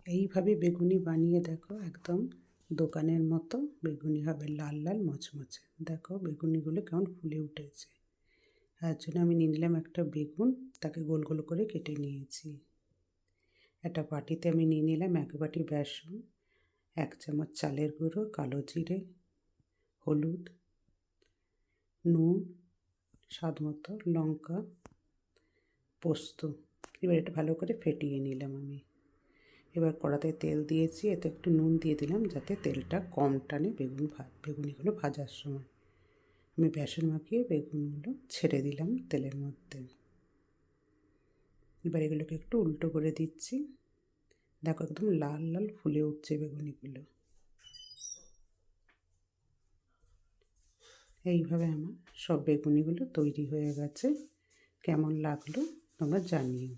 এইভাবে বেগুনি বানিয়ে দেখো, একদম দোকানের মতো বেগুনি হবে, লাল লাল মচমচে। দেখো বেগুনিগুলো কেমন ফুলে উঠেছে। তার জন্য আমি নিয়ে নিলাম একটা বেগুন, তাকে গোল গোল করে কেটে নিয়েছি। একটা বাটিতে আমি নিয়ে নিলাম 1 বাটি বেসন, 1 চামচ চালের গুঁড়ো, কালো জিরে, হলুদ, নুন, স্বাদ মতো লঙ্কা, পোস্ত। এবার এটা ভালো করে ফেটিয়ে নিলাম আমি। এবার কড়াতে তেল দিয়েছি, এতে একটু নুন দিয়ে দিলাম যাতে তেলটা কম টানে বেগুনিগুলো ভাজার সময়। আমি বেসন মাখিয়ে বেগুনগুলো ছেড়ে দিলাম তেলের মধ্যে। এবার এগুলোকে একটু উল্টো করে দিচ্ছি। দেখো একদম লাল লাল ফুলে উঠছে বেগুনিগুলো। এইভাবে আমার সব বেগুনিগুলো তৈরি হয়ে গেছে। কেমন লাগলো তোমরা জানিও।